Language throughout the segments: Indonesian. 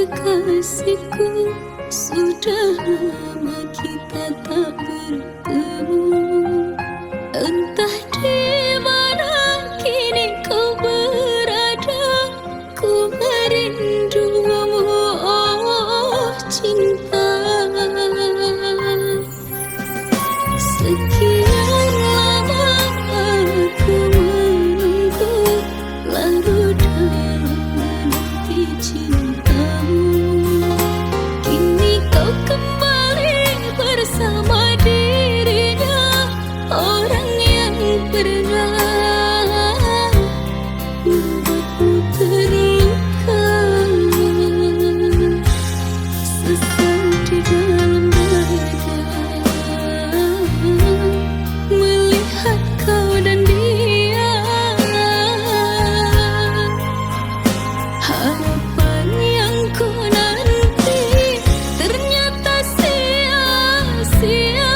kekasihku, sudah lama kita tak bertemu. Entah di mana kini kau berada, ku merindumu, oh cinta. Sekian lama aku menunggu, larut dalam menanti cintamu. Kini kau kembali bersama dirinya, orang yang pernah membuatmu terluka. Sesal di dalam dada melihat kau dan dia. Harapan yang ku nanti ternyata sia-sia.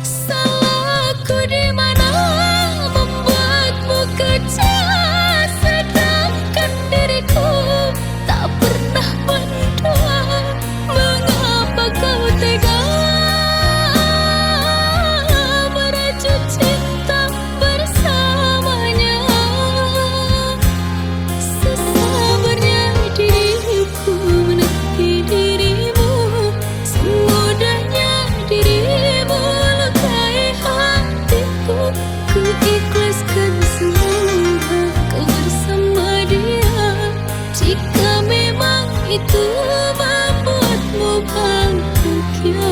Salahku di mana membuatmu kecewa, sedangkan diriku tak pernah mendua. Mengapa kau tega merajut cinta bersamanya? Sesabarnya diriku menanti dirimu, semudahnya dirimu lukai hatiku. Ku ikhlaskan semua kau bersama dia, jika memang itu membuatmu bahagia.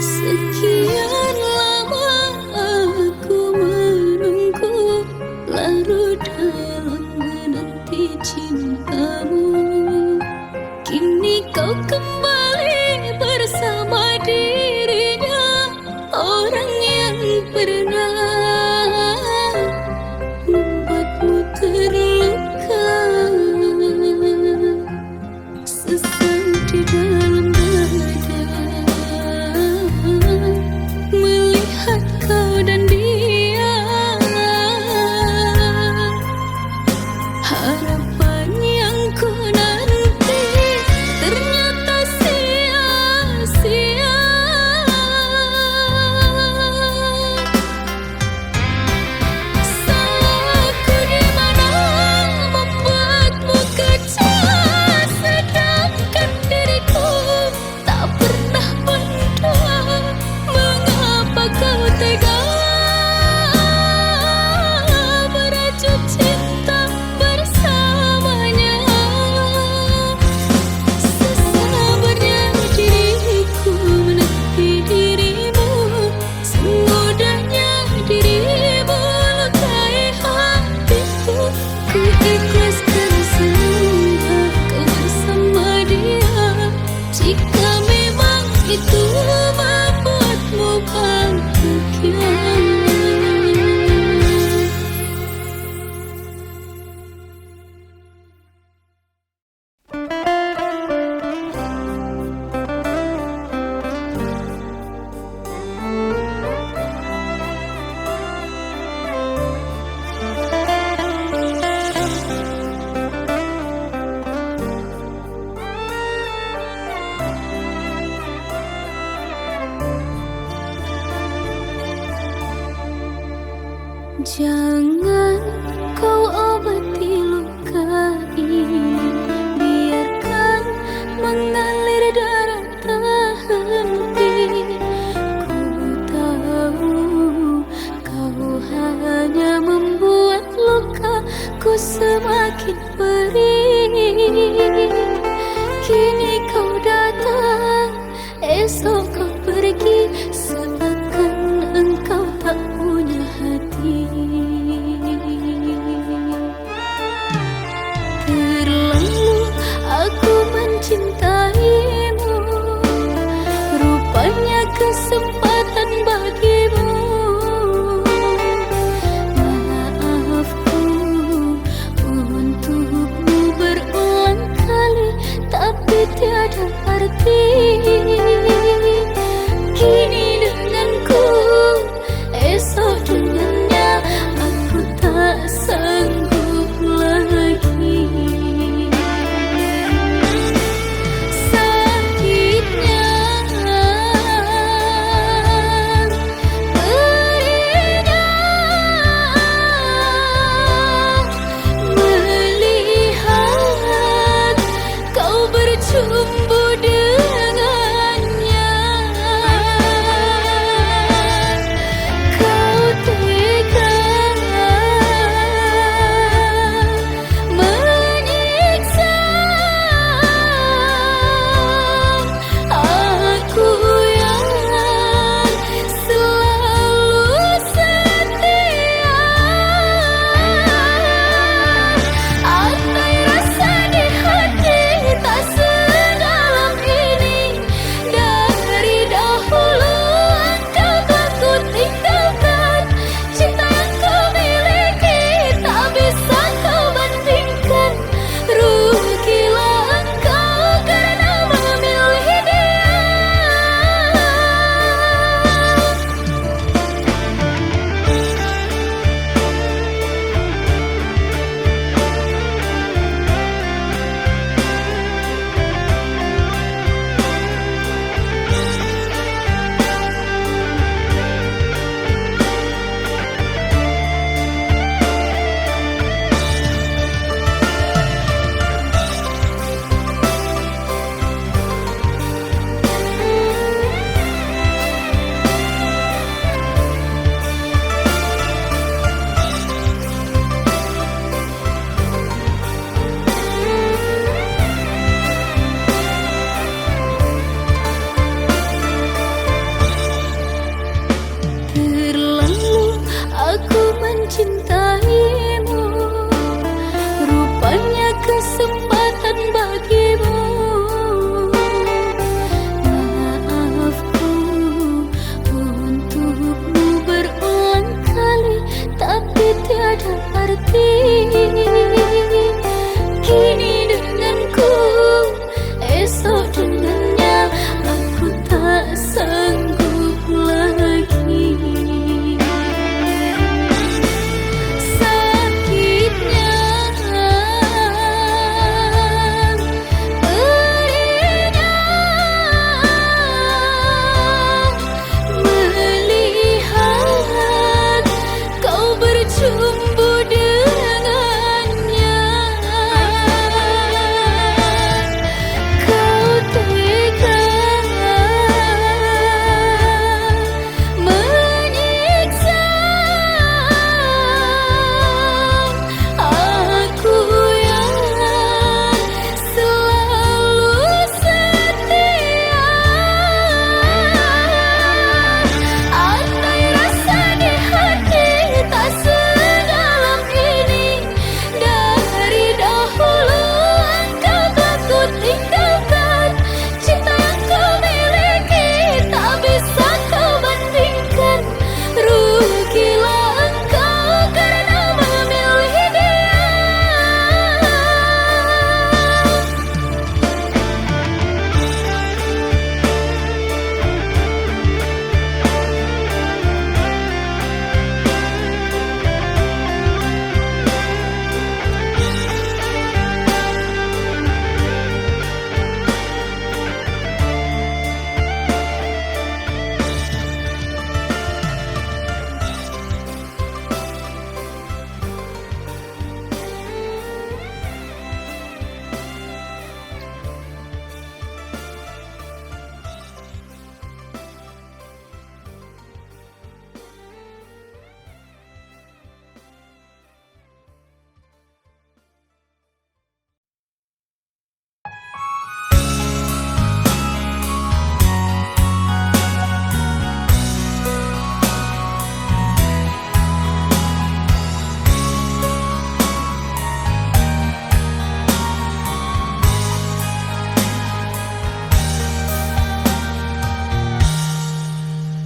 Sekian lama aku menunggu, larut dalam menanti cintamu. Kini kau kembali bersama dirinya, orang yang pernah membuatmu terluka. Sesal di dalam dada melihat kau dan dia. Harapan yang ku nanti ternyata sia-sia. Salahku di mana membuatmu kecewa, sedangkan diriku tak pernah mendua. Mengapa kau tega merajut cinta bersamanya? Sesabarnya diriku menanti dirimu, semudahnya dirimu lukai hatiku. Ku ikhlaskan semua kau bersama dia, jika memang itu membuatmu bahagia. Jangan kau obati luka ini, biarkan mengalir darah tak henti. Ku tahu kau hanya membuat lukaku semakin perih. Kini kau datang, esok kau pergi, seakan engkau tak punya hati.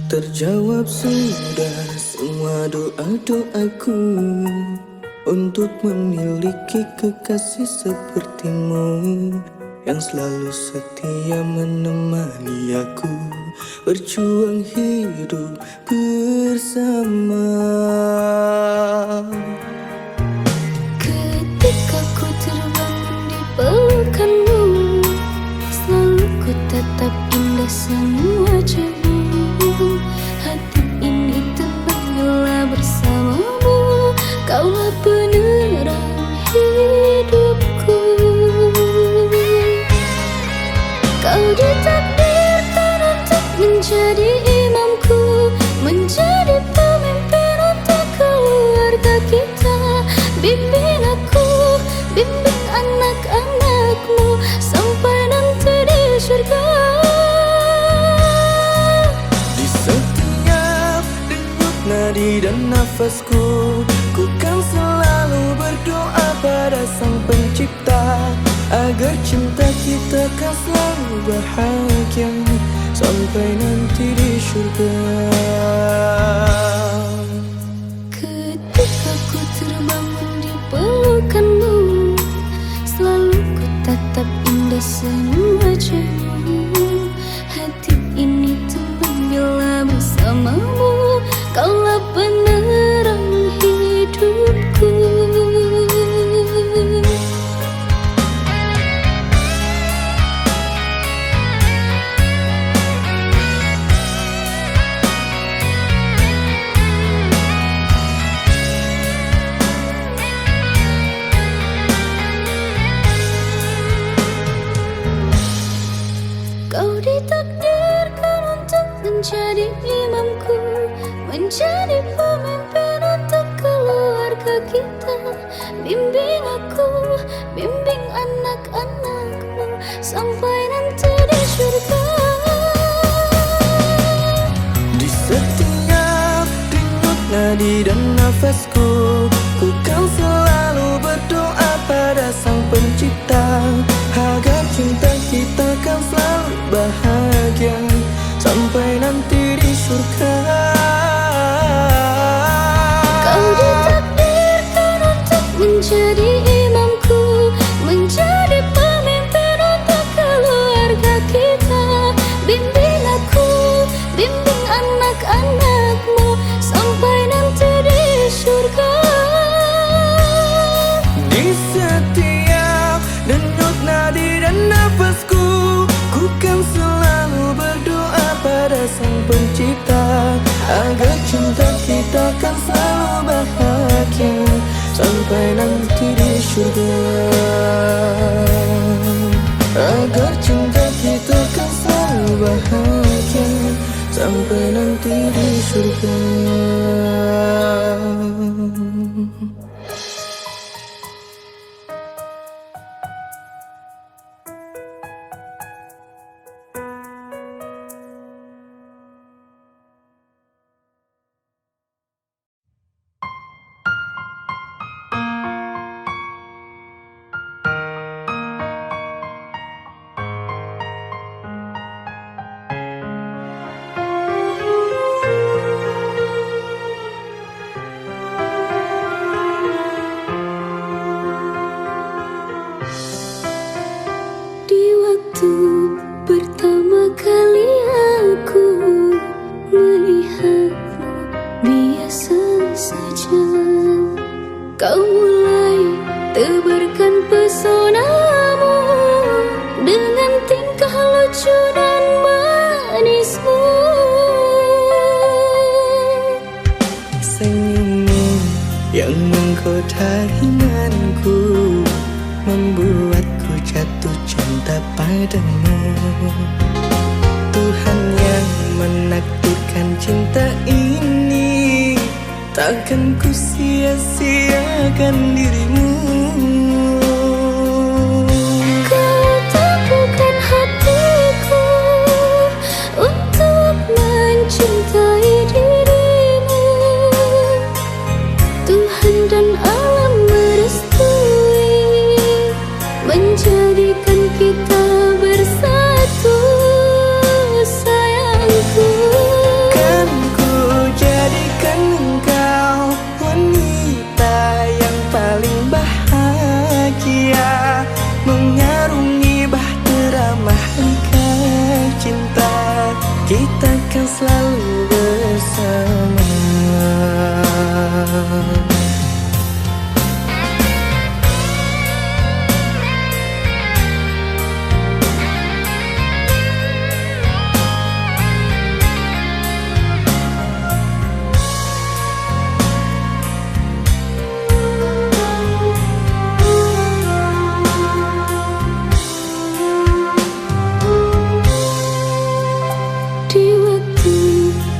Terjawab sudah semua doa-doaku untuk memiliki kekasih sepertimu yang selalu setia menemani aku berjuang hidup bersama. Ketika ku terbangun di pelukanmu, selalu ku tatap indah semua wajahmu. Hati ini tenang bila bersamamu, kaulah penerang hidupku. Kau ditakdirkan untuk menjadi imamku, menjadi pemimpin untuk keluarga kita. Bimbing aku, bimbing anak-anakmu sampai nanti di surga. Di setiap denyut nadi dan nafasku, ku kan selalu berdoa pada Sang Pencipta agar cinta kita kan selalu bahagia sampai nanti di surga. Ketika ku terbangun di pelukanmu, selalu ku tatap indah semua wajahmu. Hati ini tenang bila bersamamu, kaulah penerang hidupku. Kau ditakdirkan untuk menjadi imamku, menjadi pemimpin untuk keluarga kita. Bimbing aku, bimbing anak-anakmu sampai nanti di surga. Di setiap denyut nadi dan nafasku, ku kan selalu berdoa pada Sang Pencipta agar cinta kita kan selalu bahagia sampai nanti di surga. Kau ditakdirkan untuk menjadi imamku, menjadi pemimpin untuk keluarga kita. Bimbing aku, bimbing anak-anakmu sampai nanti di surga. Di setiap denyut nadi dan nafasku, ku kan selalu berdoa pada Sang Pencipta agar cinta kita kan selalu bahagia sampai nanti di surga. Agar cinta kita kan selalu bahagia sampai nanti di surga. Waktu pertama kali aku melihatmu, biasa saja kau mulai tebarkan pesonamu dengan tingkah lucu dan manismu. Senyummu yang menggoda imanku membuatku jatuh cinta padamu. Tuhan yang menakdirkan cinta ini, takkan ku sia-siakan dirimu. Kau teguhkan hatiku untuk mencintai dirimu. Tuhan dan alam merestui menjadikan kita bersatu, sayangku. selalu bersama.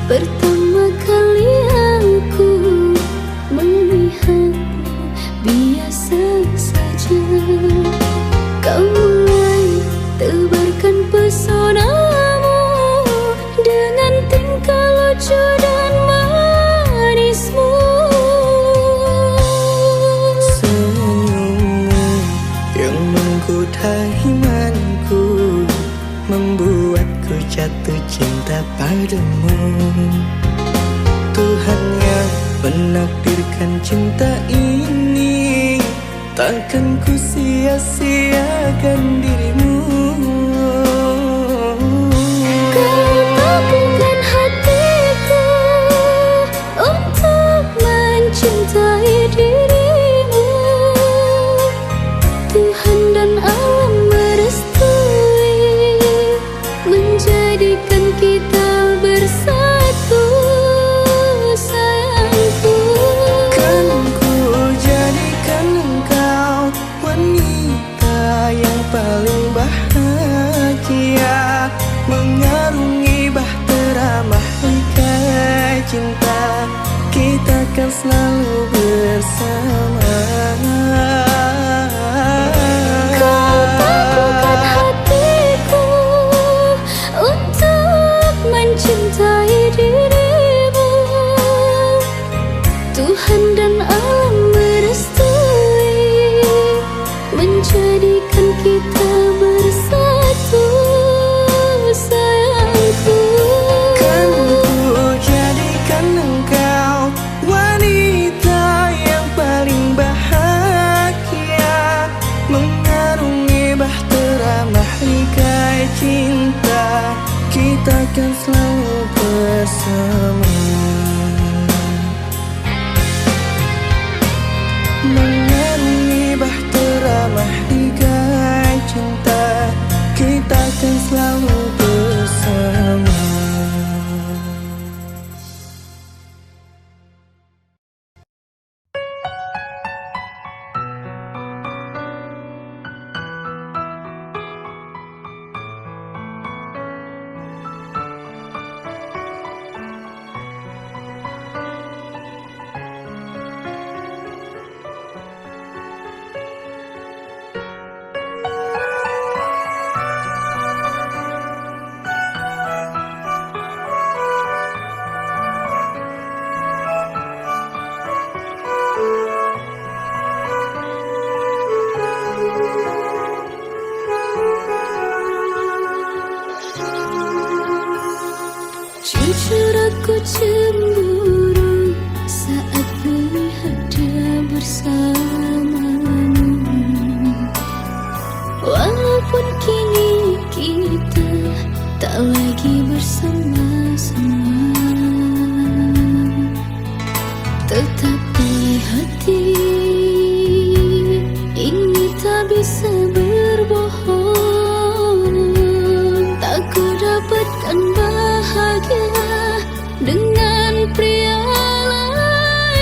Pertama kali aku melihatmu biasa saja. Kau mulai tebarkan pesonamu dengan tingkah lucu dan manismu. Senyummu yang menggoda imanku membuatku jatuh cinta padamu. Tuhan yang menakdirkan cinta ini, takkan ku sia-siakan dirimu. Kau takutkan hatiku untuk mencintai dirimu. Tuhan dan alam merestui menjadikan kita bersatu, sayangku. Kan ku jadikan engkau wanita yang paling bahagia, mengarungi bahtera mahligai cinta, kita kan selalu bersama. Kau takutkan hatiku untuk mencintai dirimu. Tuhan dan alam merestui menjadikan kita bersatu, sayangku. Kan ku jadikan engkau wanita yang paling bahagia, mengarungi bahtera mahligai cinta, kita kan selalu bersama. Mengarungi bahtera mahligai cinta, kita kan selalu bersama. Jujur aku cemburu saat melihat dia bersamamu. Walaupun kini kita tak lagi bersama-sama, tetapi hati ini tak bisa berbohong. Tak ku dapatkan bahagia dengan pria lain.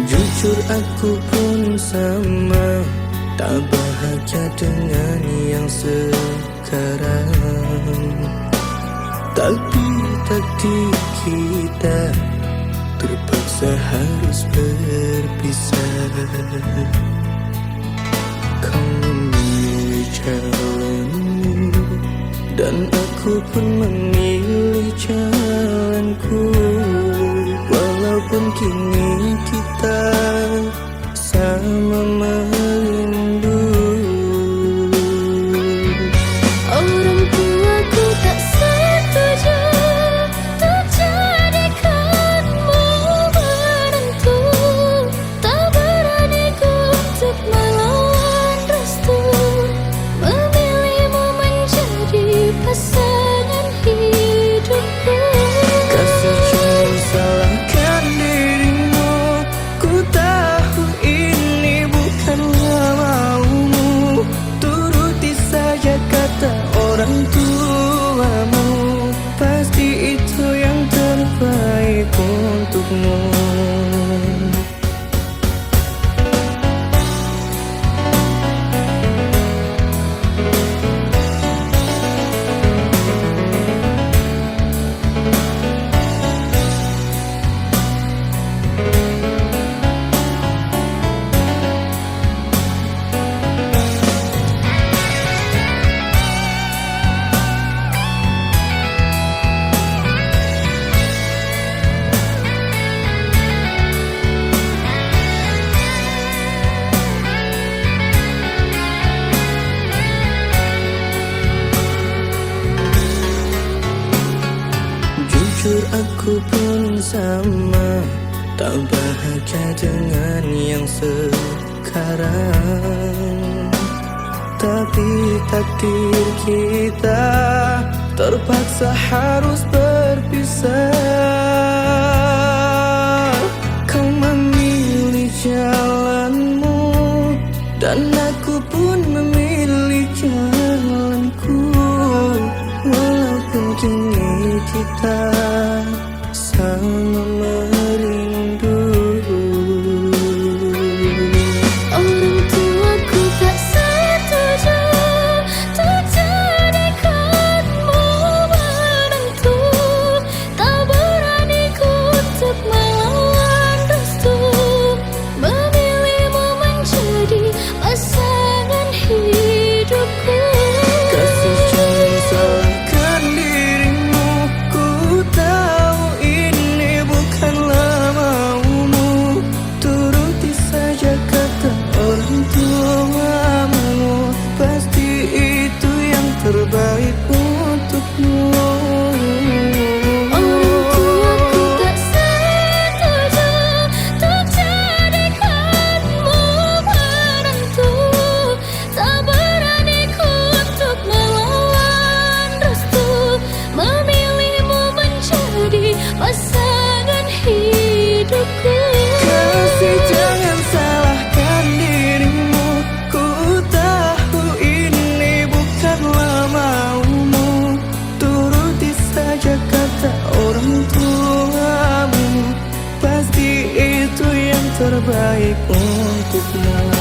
Jujur aku pun sama, tak bahagia dengan yang sekarang. Tapi takdir kita terpaksa harus berpisah. Kau memilih jalanmu dan aku pun memilih jalanku. Walaupun kini kita sama merindu. Orang tuaku tak setuju untuk jadikanmu menantu. Tak berani ku untuk melawan restu. Aku pun sama, tak bahagia dengan yang sekarang. Tapi takdir kita terpaksa harus berpisah. Kau memilih jalanmu dan aku pun memilih jalanku. Walaupun kini kita sama merindu. Orang tuaku tak setuju untuk jadikanmu menantu. Tak berani ku untuk melawan restu, memilihmu menjadi pasangan hidupku. Kasih jangan salahkan dirimu, ku tahu ini bukanlah maumu. Turuti saja kata orang tuamu, pasti itu yang terbaik untukmu. Orang tuaku tak setuju untuk jadikanmu menantu. Tak berani ku untuk melawan restu, memilihmu menjadi pasangan hidupku. Kasih jangan salahkan dirimu, ku tahu ini bukanlah maumu. Turuti saja kata orang tuamu, pasti itu yang terbaik untukmu.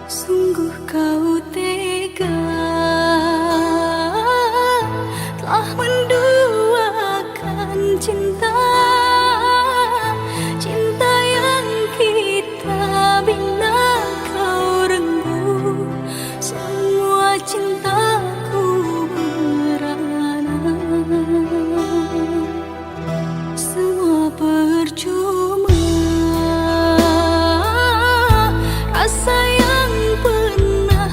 Sungguh kau tega telah menduakan cinta, cinta yang kita bina. Kau renggut semua cintaku merana, semua percuma. Rasa yang pernah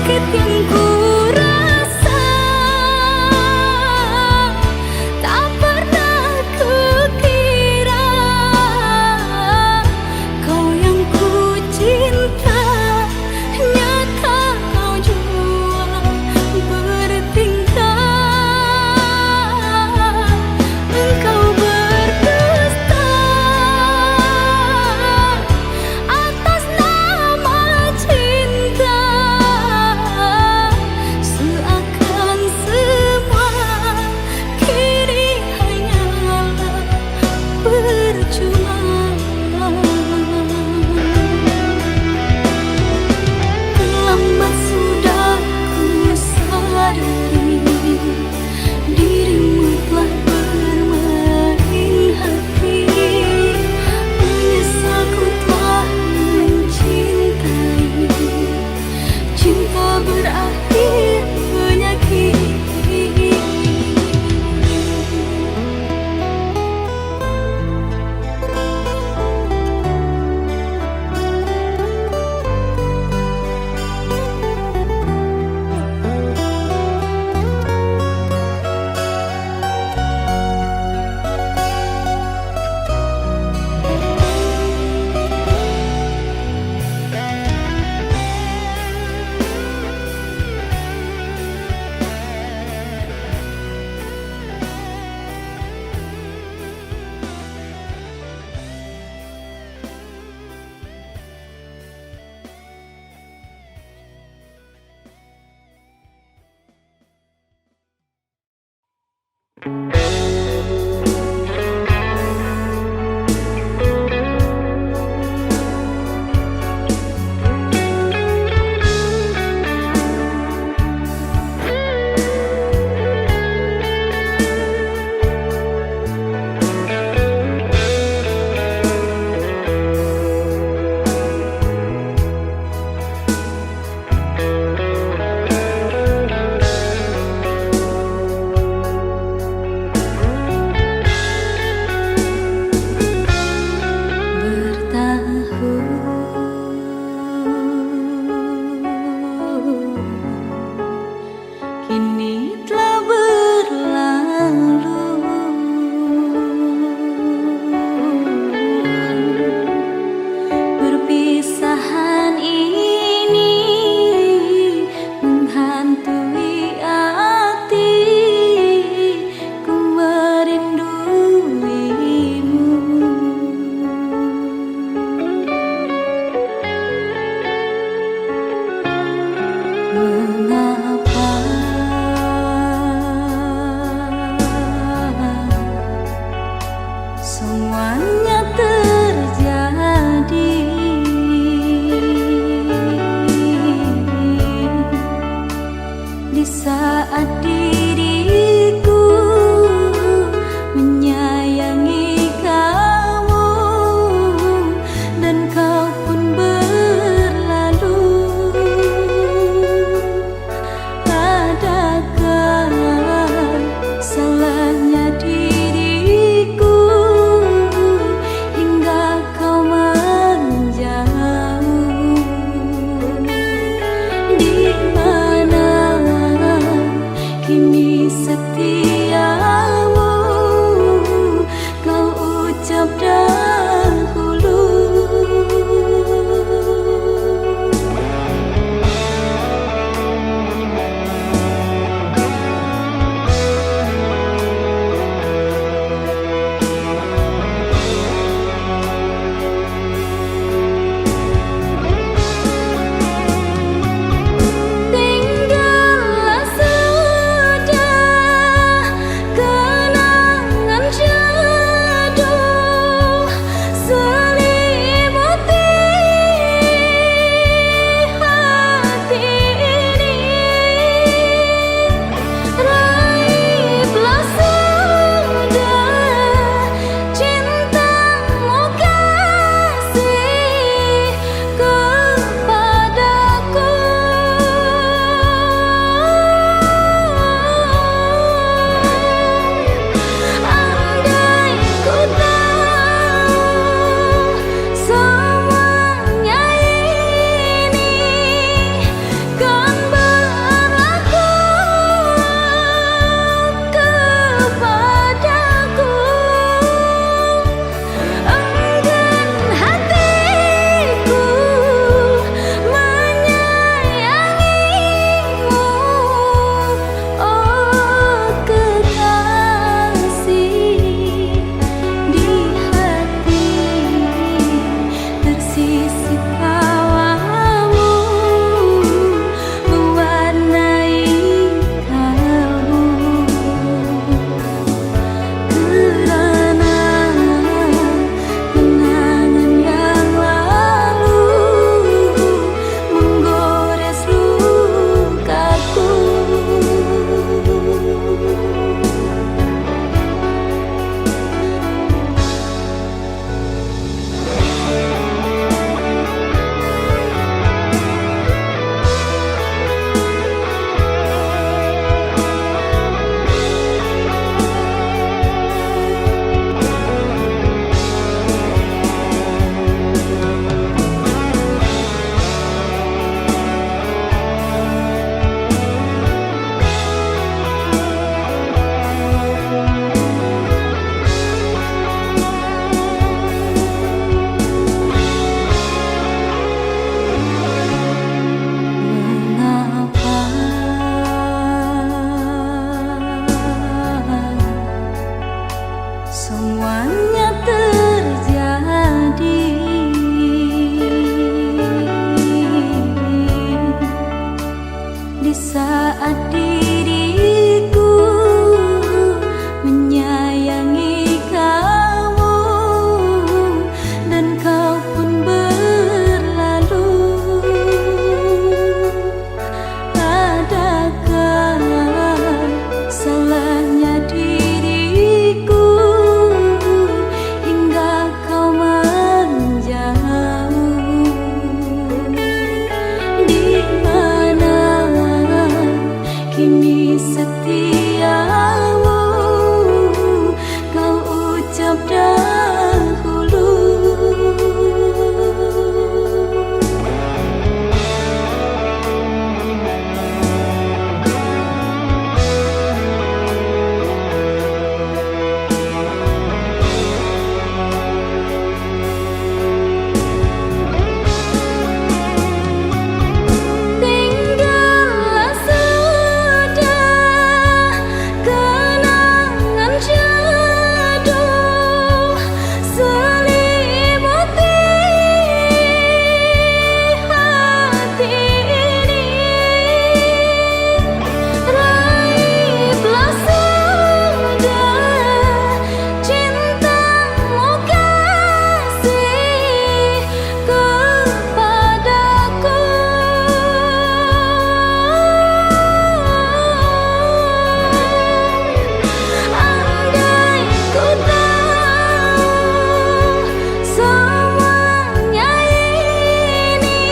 sakit yang ku rasa, tak pernah kukira kau yang ku cinta, nyata kau jua bertingkah. Engkau berdusta atas nama cinta, seakan semua kini hanyalah percuma. Terlambat sudah ku sadari, dirimu telah bermain hati. Menyesal ku telah mencintai, cinta berakhir menyakiti. Kini telah berlalu, perpisahan ini menghantui hati, ku merinduimu. Mengapa semuanya terjadi di saat diriku menyayangi kamu dan kau pun berlalu? Adakah salahnya diriku hingga kau menjauh? Di mana kini di saat diriku menyayangi kamu dan kau pun berlalu. Adakah salahnya diriku hingga kau menjauh? Di mana kini setiamu kau ucap dahulu? Tinggallah sudah kenangan jadul selimuti hati ini. Raiblah sudah cintamu kasih kepadaku. Andai ku tahu semuanya ini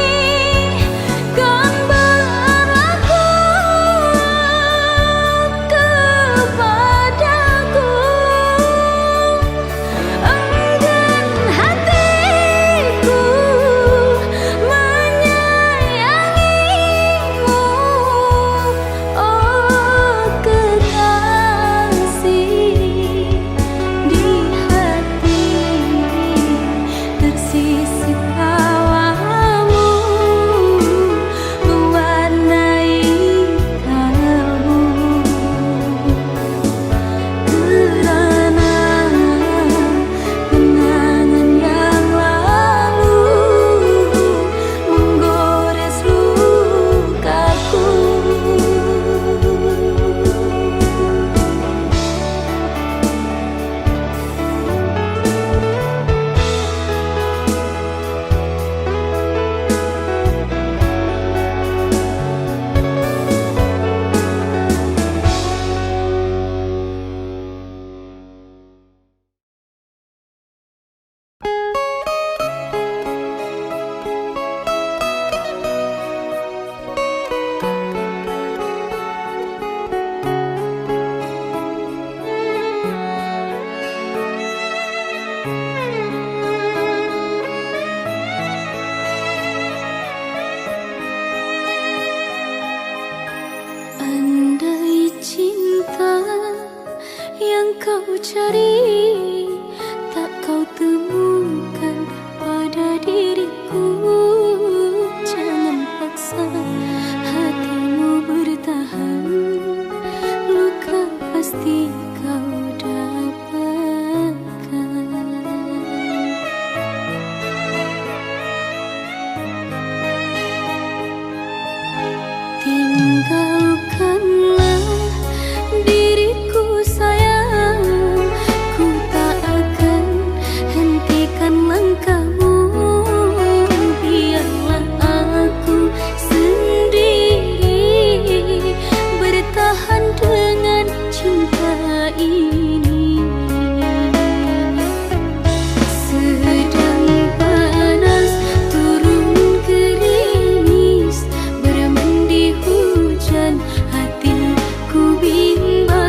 kan berlaku kepadaku, enggan hatiku menyayangimu, oh kekasih. Di hati tersisih tawamu mewarnai kalbu, kerana kenangan yang lalu menggores lukaku. Andai cinta yang kau cari tak kau temukan pada diriku, jangan paksa hatimu bertahan, luka pasti kau dapatkan. Tinggalkanlah diriku sayang, ku tak akan hentikan langkahmu. Biarlah aku sendiri bertahan dengan cinta ini. Sedang panas turun gerimis, bermandi hujan, hatiku bimbang.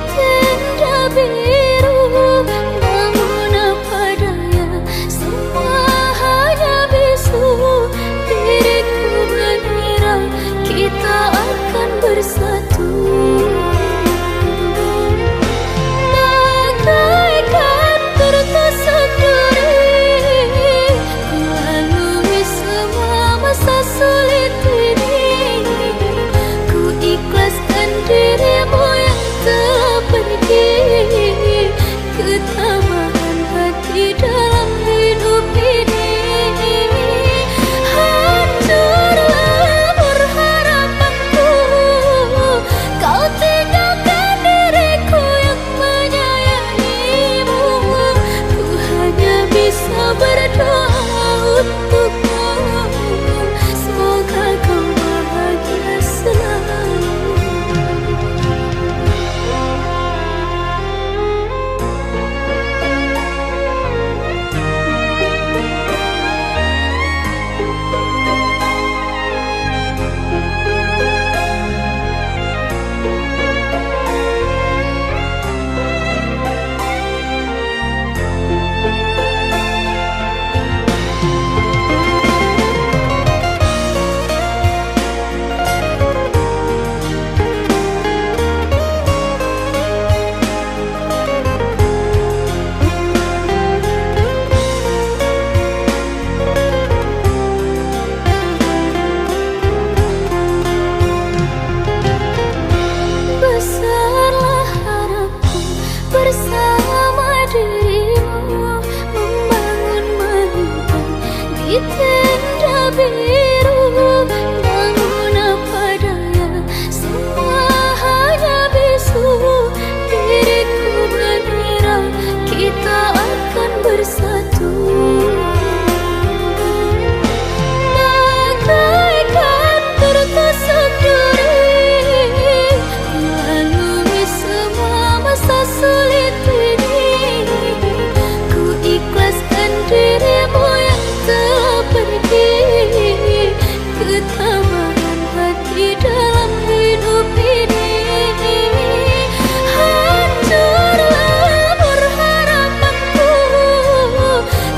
tenda biru. Namun apa daya, semua hanya bisu. Diriku mengira kita akan bersatu. Bagaikan tertusuk duri, ku lalui semua masa sulit ini. Ku ikhlaskan dirimu yang telah pergi. Ketabahan hati dalam hidup ini. Hancurlah berharapanku, kau tinggalkan diriku yang menyayangimu. Ku hanya bisa berdoa untukmu, semoga kau bahagia selalu. Besarlah harapku bersama dirimu, membangun mahikan di tenda biru. Namun apa daya, semua hanya bisu. Diriku mengira kita akan bersatu. Bagaikan tertusuk duri, ku lalui semua masa sulit ini. Ku ikhlaskan dirimu yang telah pergi. Ketabahan hati dalam hidup ini. Hancurlah berharapanku,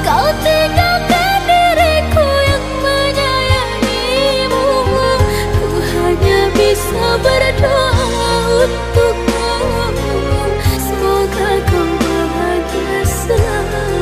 kau tinggalkan diriku yang menyayangimu. Ku hanya bisa berdoa untukmu, semoga kau bahagia selalu.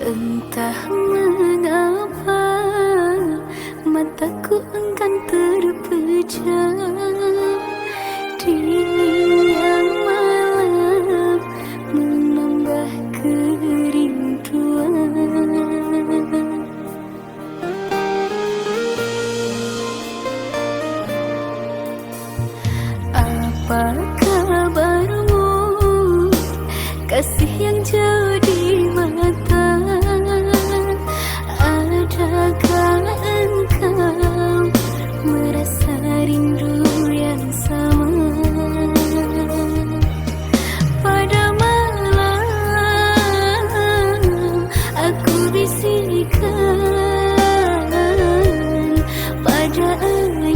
Entah mengapa mataku enggan terpejam. Dinginnya malam menambah kerinduan. Apa kabarmu, kasih yang jauh di mata? Adakah engkau merasa rindu yang sama? Pada malam aku bisikkan pada angin,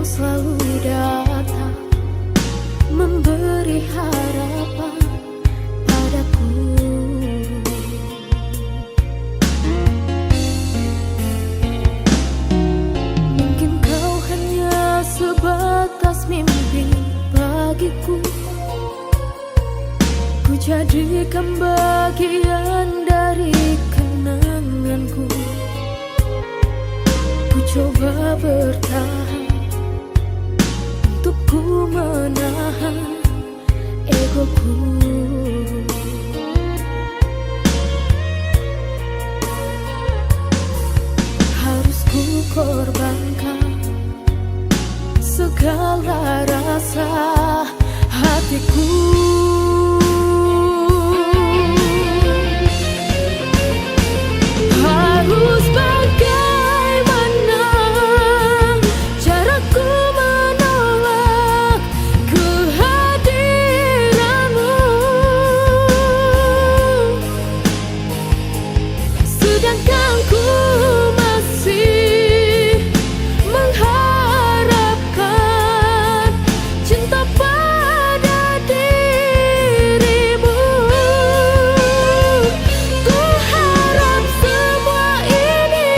selalu datang memberi harapan padaku. Mungkin kau hanya sebatas mimpi bagiku, ku jadikan bagian dari kenanganku. Ku coba bertahan untuk ku menahan egoku. Harus ku korbankan segala rasa hatiku. Harus bagaimana caraku menolak kehadiranmu, sedangkan ku masih mengharapkan cinta pada dirimu. Ku harap semua ini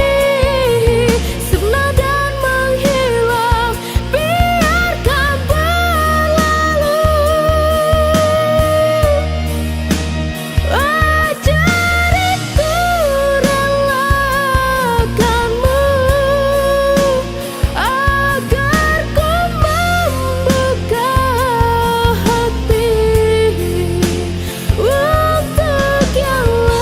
sirna dan menghilang, biarkan berlalu. Ajariku relakanmu agar ku membuka hati untuk yang lain.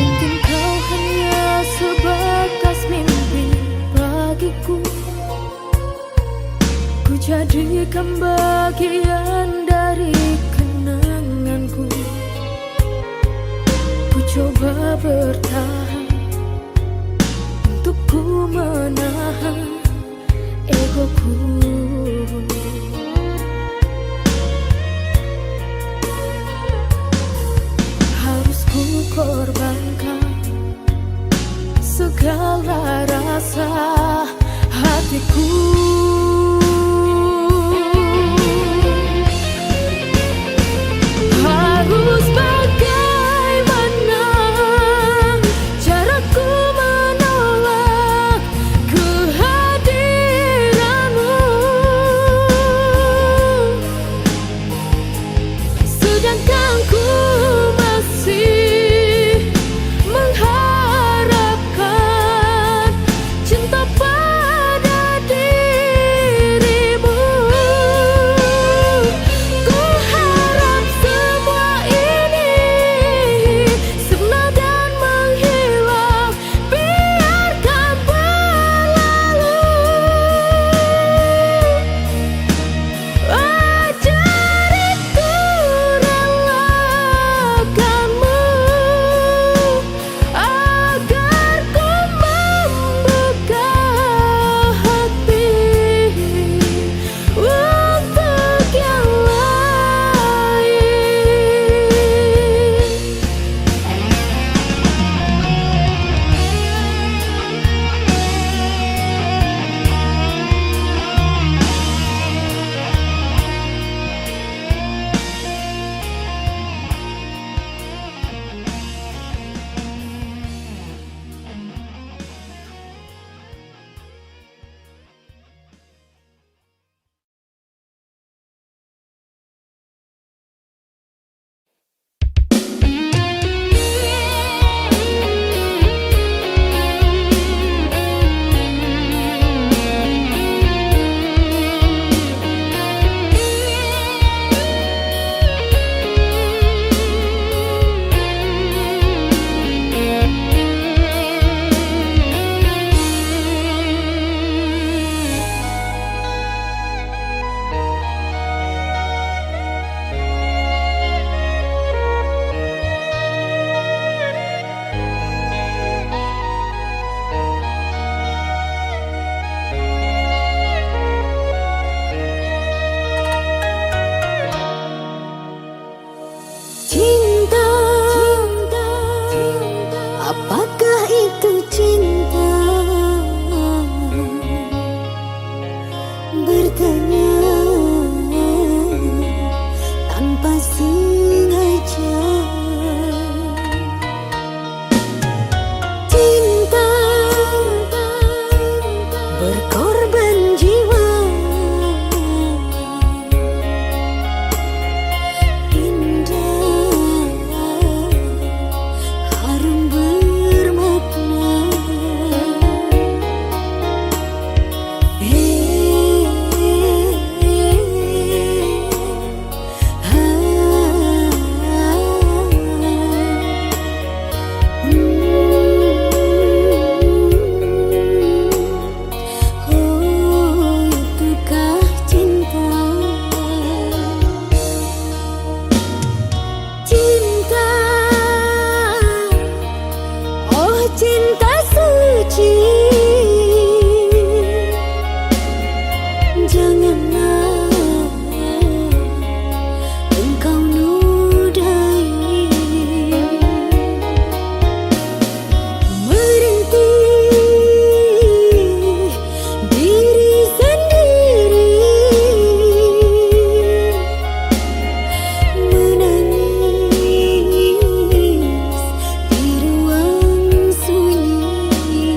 Mungkin kau hanya sebatas mimpi bagiku, ku jadikan bagian dari kenanganku. Ku coba bertahan untuk ku menahan egoku. Harus ku korbankan segala rasa hatiku. Harus bagaimana caraku menolak kehadiranmu, sedangkan ku masih mengharapkan cinta pada dirimu. janji, janganlah engkau nodai merintih diri sendiri, menangis di ruang sunyi.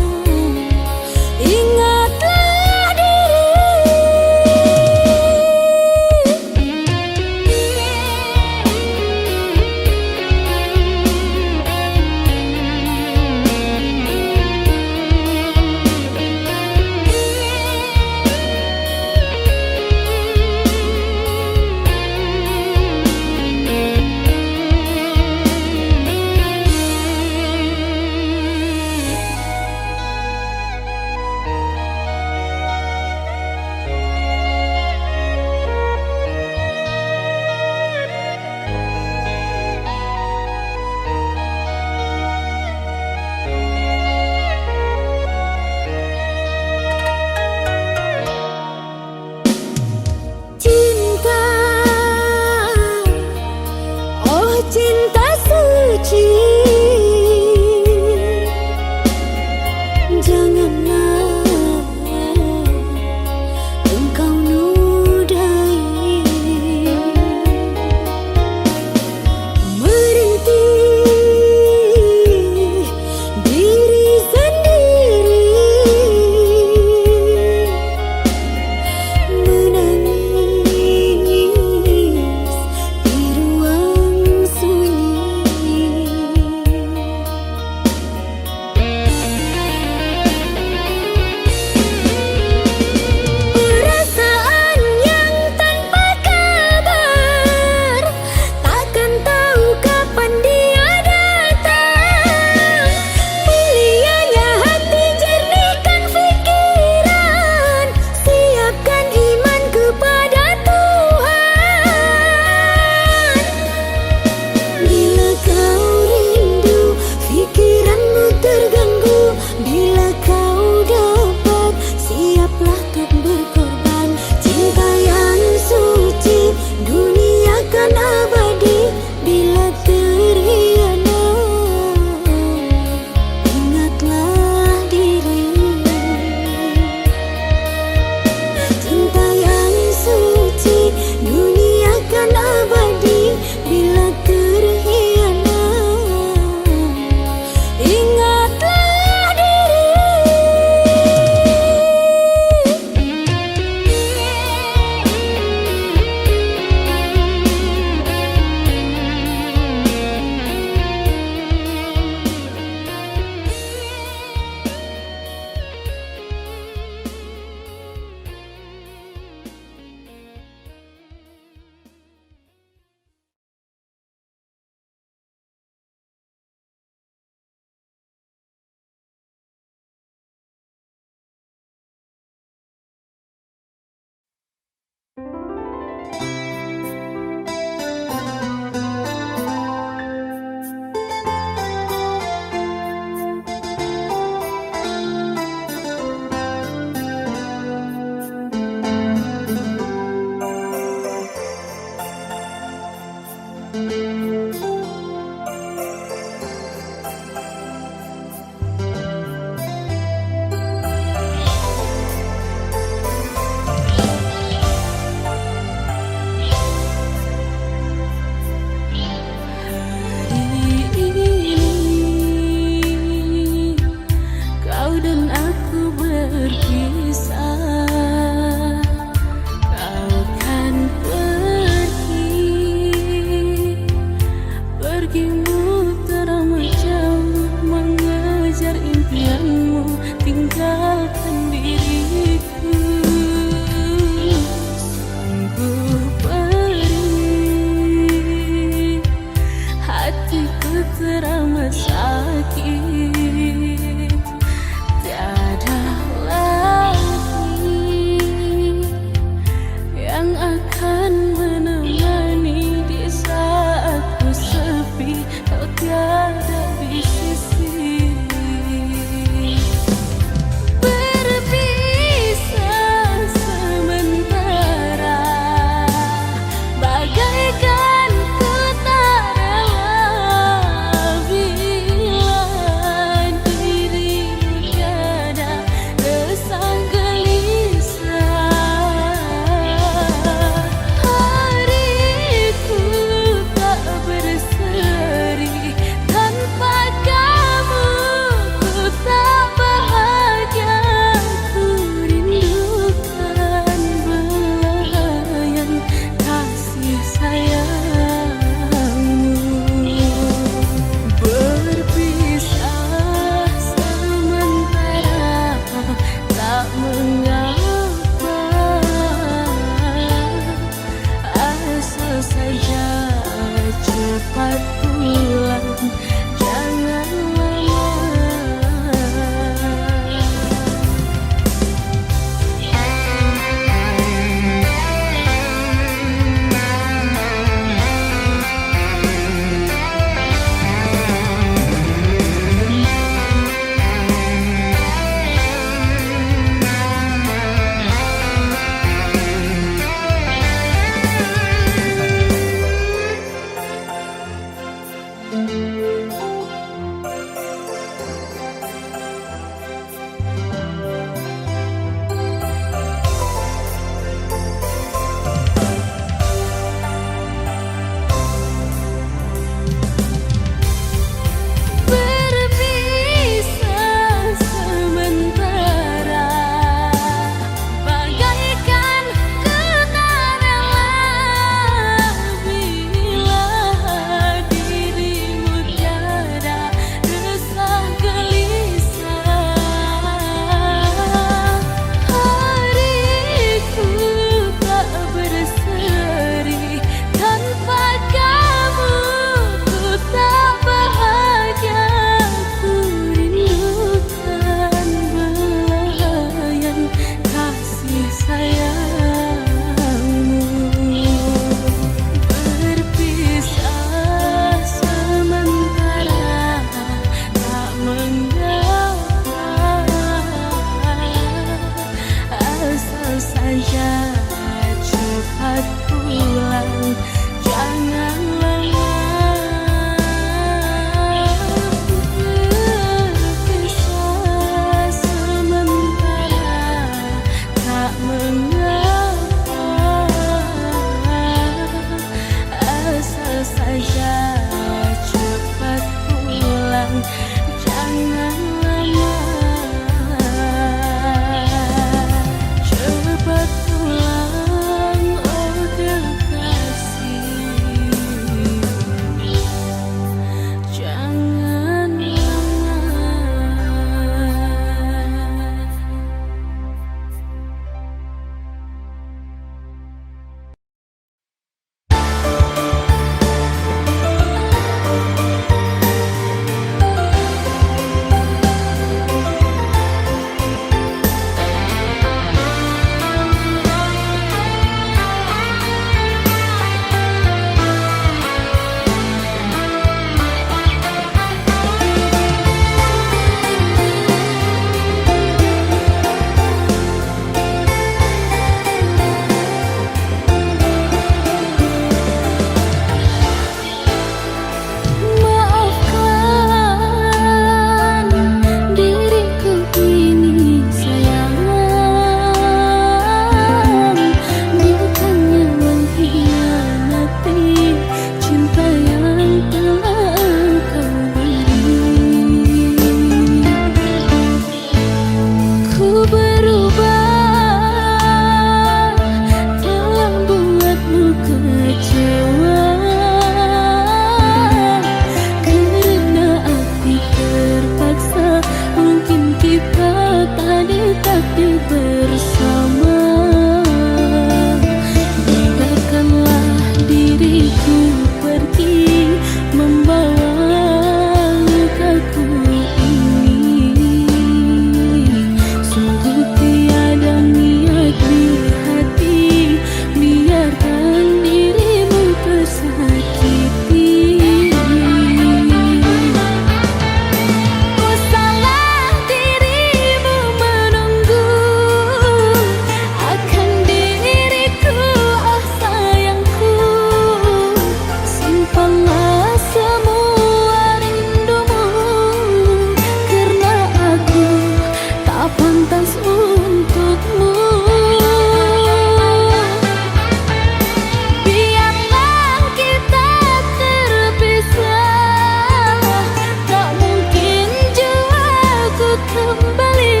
kembali.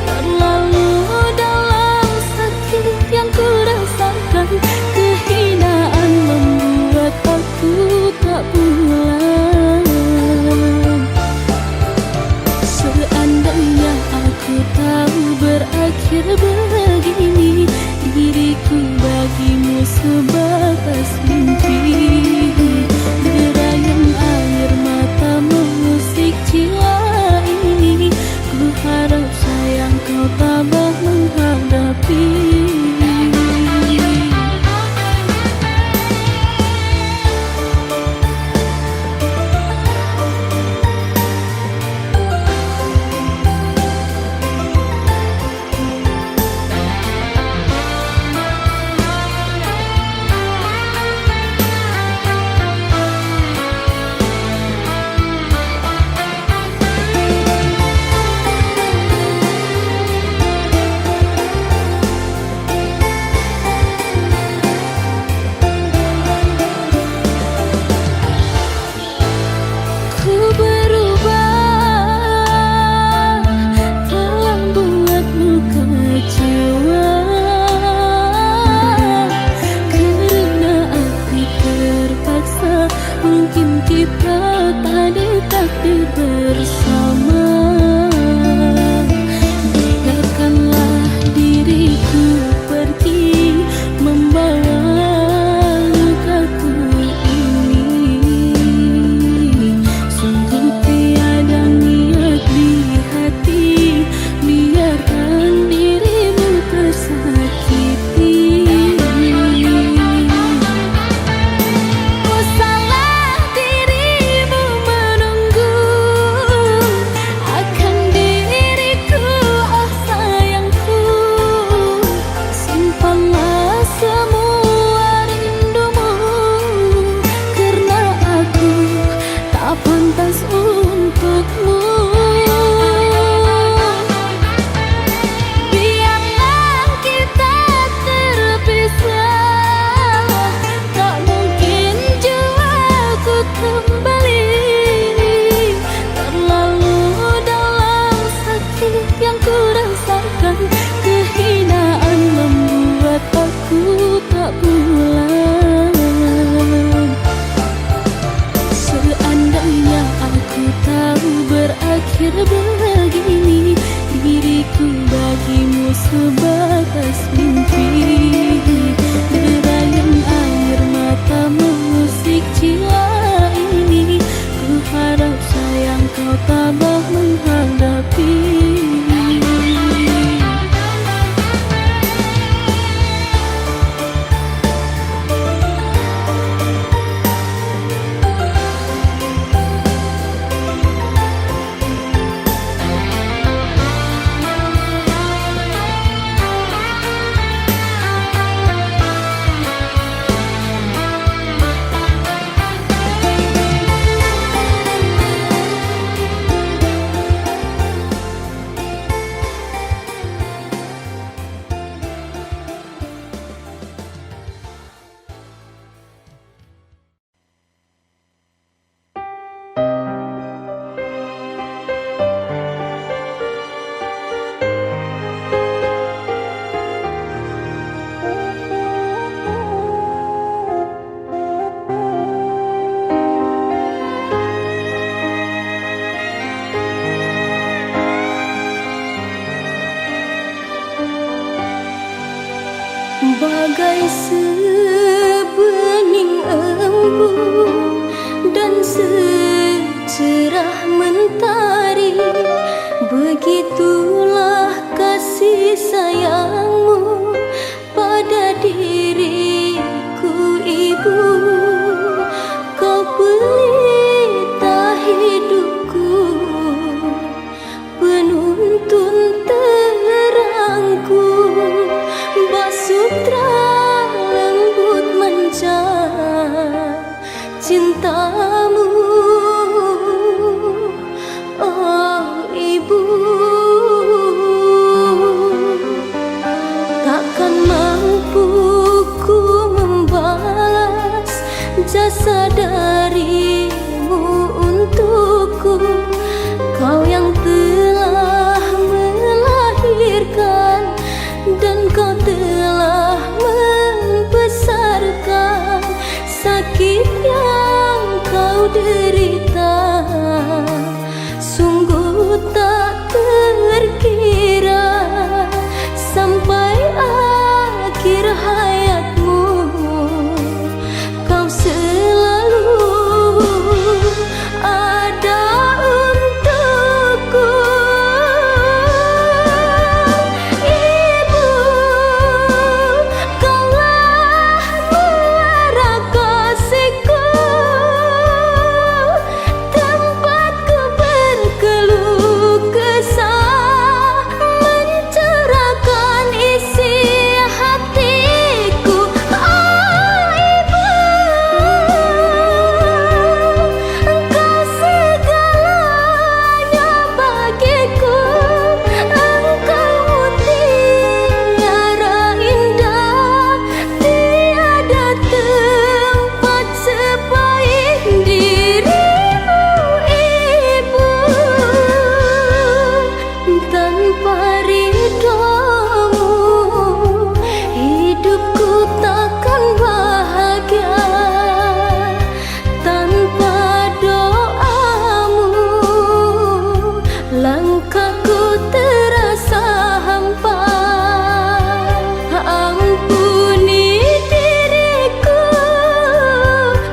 Terlalu dalam sakit yang ku rasakan, kehinaan membuat aku tak pulang. Seandainya aku tahu berakhir begini, diriku bagimu sebatas mimpi. Derayan air mata mengusik jiwa ini, ku harap sayang kau tabah menghadapi. Ku berubah, telah buatmu kecewa, karena aku terpaksa. Mungkin kita tak ditakdir bersama. Biarkanlah diriku pergi, membawa lukaku ini. Sungguh tiada niat di hati, biarkan dirimu tersakiti. Ku salah dirimu menunggu akan diriku, oh sayangku. Simpanlah semua rindumu, karena aku tak pantas untukmu. Biarlah kita terpisah, tak mungkin jua ku kembali. Terlalu dalam sakit yang ku rasakan, kehinaan membuat aku tak pulang. Seandainya aku tahu berakhir begini, diriku bagimu sebatas mimpi. Derayan air mata mengusik jiwa ini, ku harap sayang kau tabah menghadapi. langkahku terasa hampa. Ampuni diriku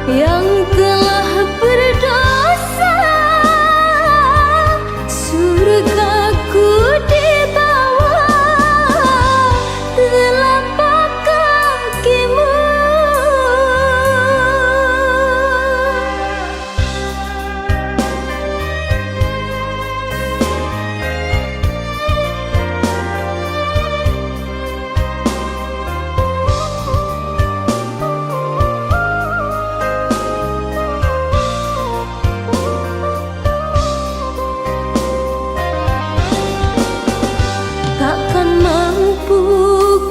yang telah berdosa. Surgaku di bawah telapak kakimu. Takkan mampu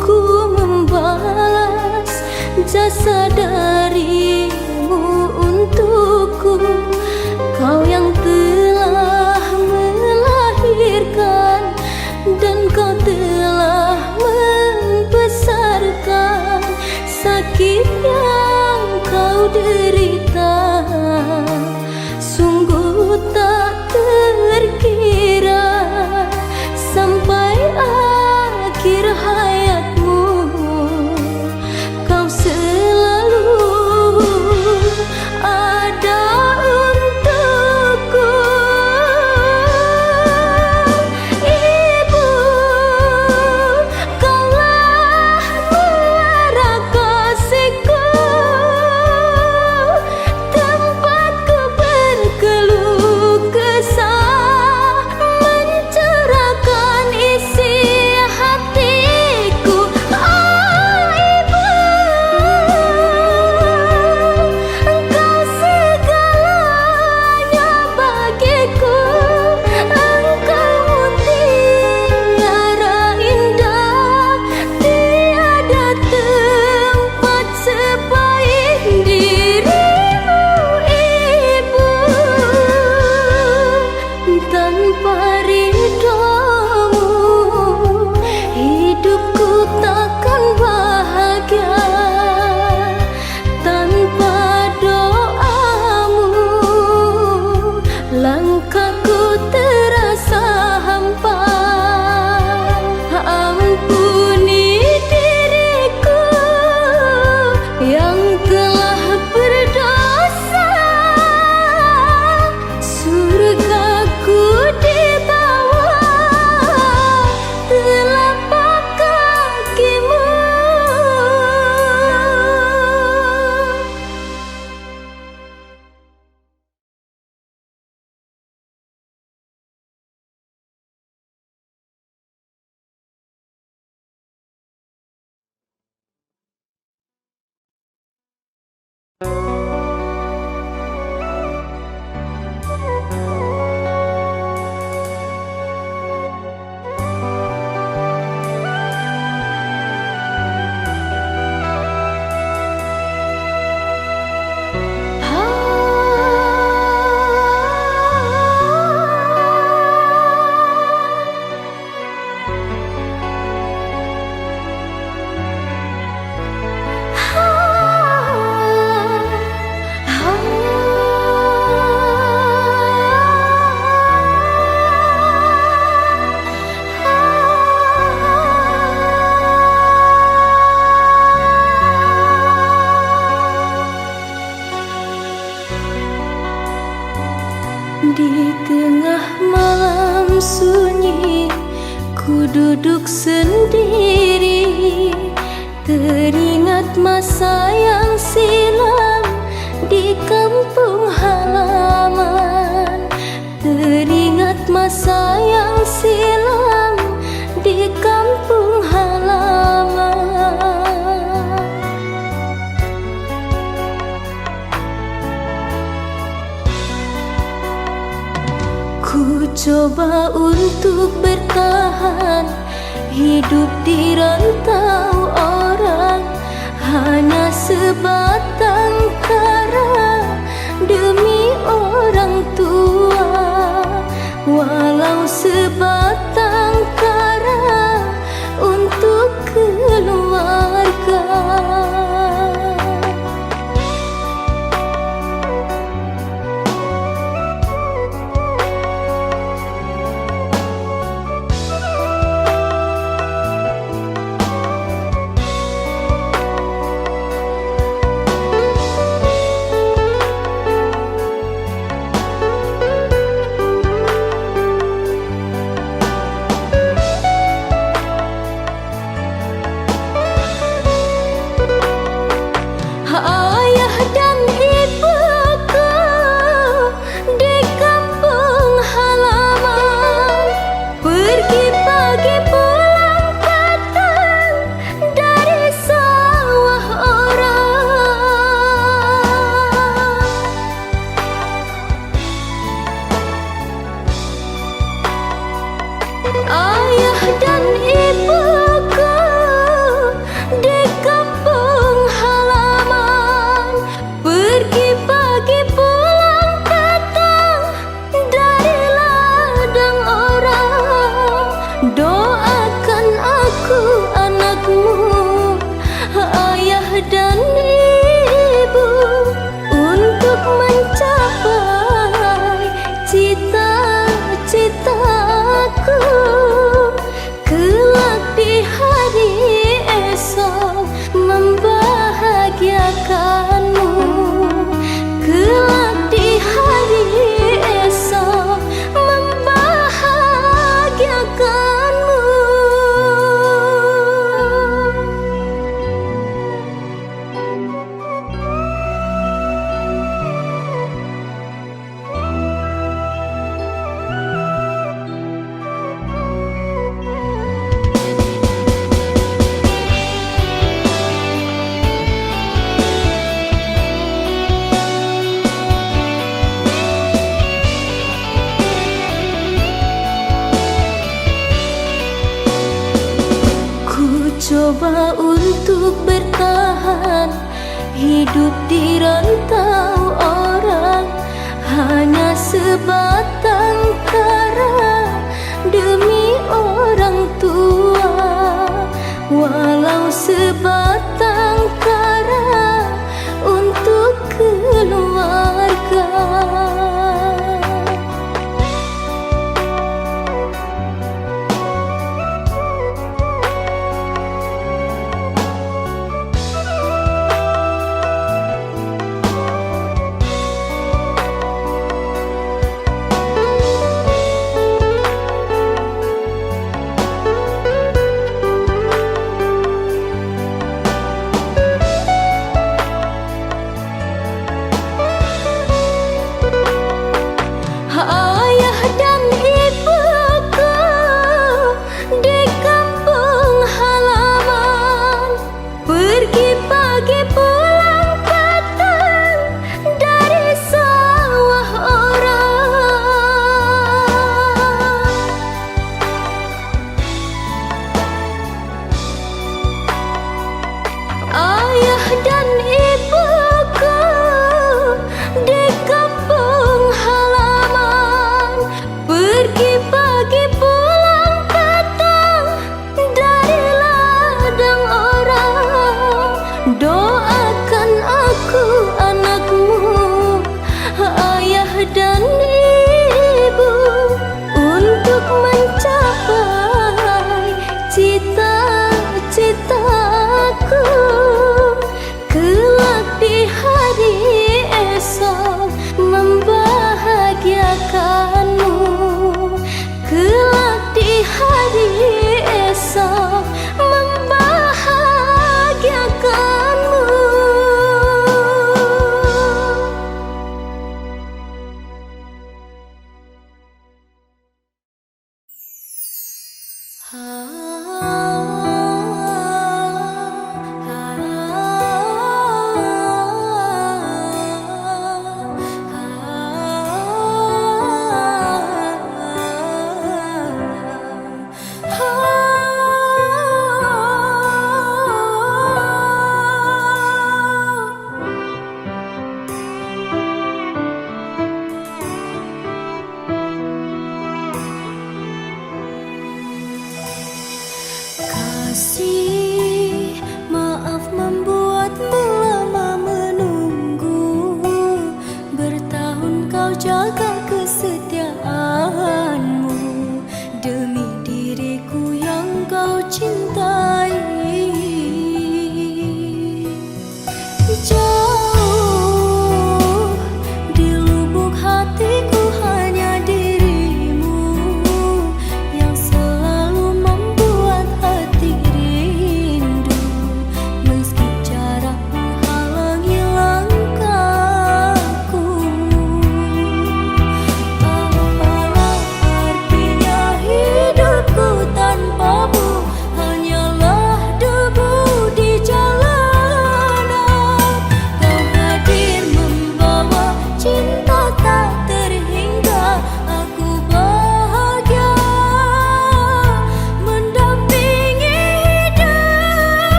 ku membalas jasa darimu untukku. Kau yang telah melahirkan dan kau telah membesarkan. Sakit yang kau derita sungguh tak terkira. Sampai akhir hayatmu kau selalu ada untukku. Ibu, kaulah muara kasihku, tempatku berkeluh kesah, mencurahkan isi hatiku. Oh ibu, engkau segalanya bagiku. Engkau mutiara indah, tiada tempat sebaik dirimu ibu. Tanpa ridhomu hidupku takkan bahagia. Tanpa doamu langkahku terasa hampa. Ampuni diriku yang telah berdosa. Surgaku di bawah telapak kakimu. Di tengah malam sunyi ku duduk sendiri, teringat masa yang silam di kampung halaman. Teringat masa yang silam di kampung halaman. Ku coba untuk bertahan hidup di rantau orang, hanya sebatang kara demi orang tua. Walau sebatang kara untuk keluarga. Coba untuk bertahan, hidup di rantau orang, hanya sebatang kara demi orang tua. Walau sebatang kara untuk keluarga. Ayah dan ibuku di kampung halaman, pergi pagi pulang petang dari sawah orang. Ayah dan ibuku di kampung halaman, pergi pagi pulang petang dari ladang orang. Doakan aku anakmu, ayah dan ibu, untuk mencapai cita-citaku. Kelak di hari esok membahagiakanmu. Kelak di hari esok membahagiakanmu. Kasih, maaf membuatmu lama menunggu. Bertahun kau jaga kesetiaanmu demi diriku yang kau cintai. Jauh di lubuk hatiku hanya dirimu yang selalu membuat hati